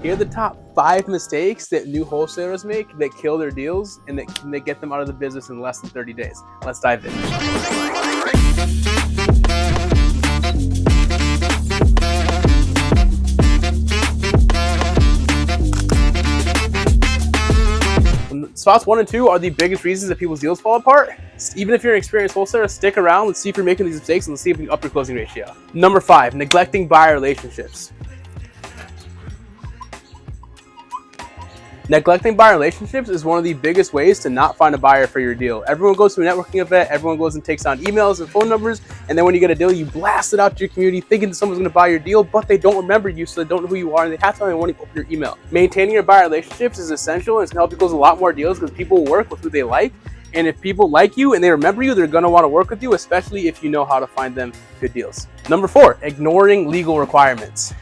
Here are the top 5 mistakes that new wholesalers make that kill their deals and that get them out of the business in less than 30 days. Let's dive in. Spots 1 and 2 are the biggest reasons that people's deals fall apart. Even if you're an experienced wholesaler, stick around. Let's see if you're making these mistakes and let's see if you can up your closing ratio. Number 5, neglecting buyer relationships. Neglecting buyer relationships is one of the biggest ways to not find a buyer for your deal. Everyone goes to a networking event, everyone goes and takes on emails and phone numbers, and then when you get a deal, you blast it out to your community thinking that someone's going to buy your deal, but they don't remember you, so they don't know who you are, and they have to only open your email. Maintaining your buyer relationships is essential, and it's going to help you close a lot more deals because people will work with who they like, and if people like you and they remember you, they're going to want to work with you, especially if you know how to find them good deals. Number 4, ignoring legal requirements.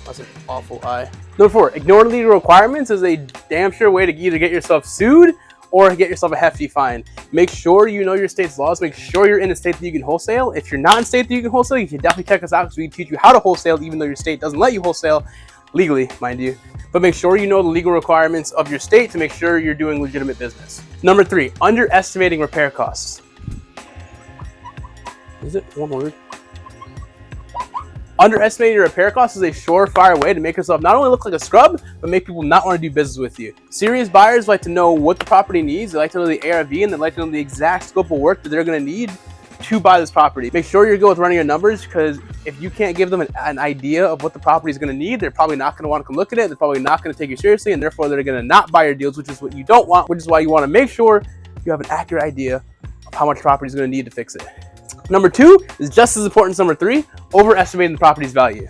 That's an awful eye. Number 4, ignoring legal requirements is a damn sure way to either get yourself sued or get yourself a hefty fine. Make sure you know your state's laws. Make sure you're in a state that you can wholesale. If you're not in a state that you can wholesale, you can definitely check us out because we can teach you how to wholesale even though your state doesn't let you wholesale legally, mind you. But make sure you know the legal requirements of your state to make sure you're doing legitimate business. Number 3, underestimating repair costs. Is it one word? Underestimating your repair costs is a surefire way to make yourself not only look like a scrub, but make people not want to do business with you. Serious buyers like to know what the property needs, they like to know the ARV, and they like to know the exact scope of work that they're going to need to buy this property. Make sure you're good with running your numbers because if you can't give them an idea of what the property is going to need, they're probably not going to want to come look at it. They're probably not going to take you seriously, and therefore they're going to not buy your deals, which is what you don't want, which is why you want to make sure you have an accurate idea of how much property is going to need to fix it. Number 2 is just as important as number 3, overestimating the property's value.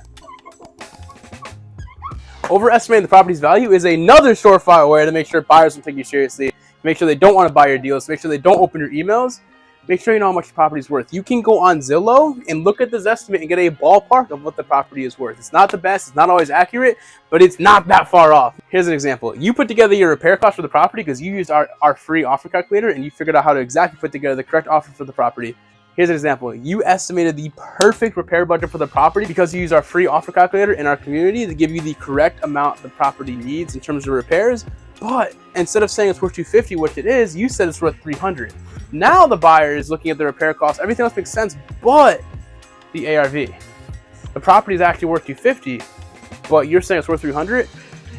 Overestimating the property's value is another surefire way to make sure buyers will take you seriously, make sure they don't want to buy your deals, make sure they don't open your emails, make sure you know how much the property is worth. You can go on Zillow and look at this estimate and get a ballpark of what the property is worth. It's not the best, it's not always accurate, but it's not that far off. Here's an example. You put together your repair cost for the property because you used our free offer calculator and you figured out how to exactly put together the correct offer for the property. Here's an example. You estimated the perfect repair budget for the property because you use our free offer calculator in our community to give you the correct amount the property needs in terms of repairs. But instead of saying it's worth $250, which it is, you said it's worth $300. Now the buyer is looking at the repair costs. Everything else makes sense, but the ARV. The property is actually worth $250, but you're saying it's worth $300.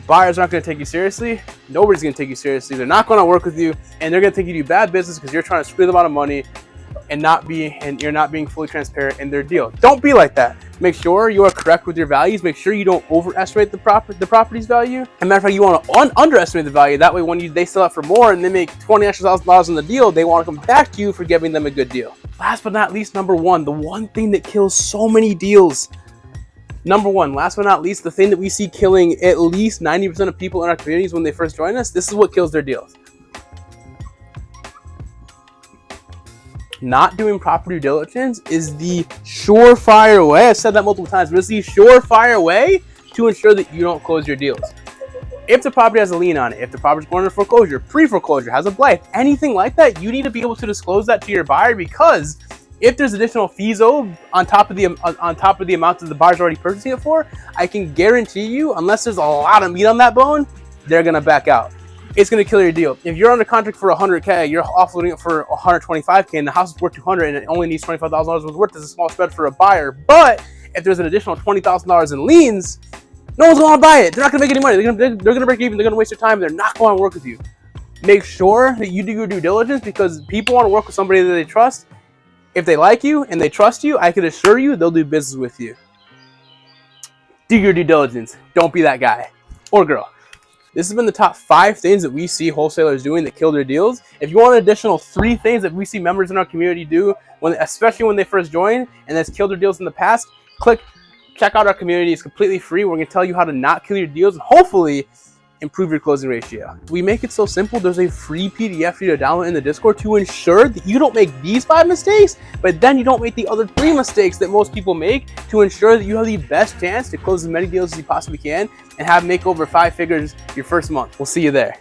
Buyers aren't going to take you seriously. Nobody's going to take you seriously. They're not going to work with you, and they're going to think you do bad business because you're trying to screw them out of money and you're not being fully transparent in their deal. Don't be like that. Make sure you are correct with your values. Make sure you don't overestimate the property's value. And matter of fact, you want to underestimate the value. That way, when they sell it for more and they make $20,000 extra on the deal, they want to come back to you for giving them a good deal. Last but not least, number 1, the one thing that kills so many deals. Number 1, last but not least, the thing that we see killing at least 90% of people in our communities when they first join us. This is what kills their deals. Not doing proper due diligence is the surefire way. I've said that multiple times, but it's the surefire way to ensure that you don't close your deals. If the property has a lien on it, if the property's going into foreclosure, pre-foreclosure, has a blight, anything like that, you need to be able to disclose that to your buyer because if there's additional fees owed on top of the amount that the buyer's already purchasing it for, I can guarantee you, unless there's a lot of meat on that bone, they're gonna back out. It's going to kill your deal. If you're under contract for $100K, you're offloading it for $125K, and the house is worth $200, and it only needs $25,000 worth. There's a small spread for a buyer. But if there's an additional $20,000 in liens, no one's going to want to buy it. They're not going to make any money. They're going to break even. They're going to waste their time. They're not going to work with you. Make sure that you do your due diligence because people want to work with somebody that they trust. If they like you and they trust you, I can assure you they'll do business with you. Do your due diligence. Don't be that guy or girl. This has been the top 5 things that we see wholesalers doing that kill their deals. If you want an additional 3 things that we see members in our community do, especially when they first join and that's killed their deals in the past, check out our community. It's completely free. We're going to tell you how to not kill your deals and hopefully improve your closing ratio. We make it so simple. There's a free PDF for you to download in the Discord to ensure that you don't make these 5 mistakes, but then you don't make the other 3 mistakes that most people make to ensure that you have the best chance to close as many deals as you possibly can and make over 5 figures your first month. We'll see you there.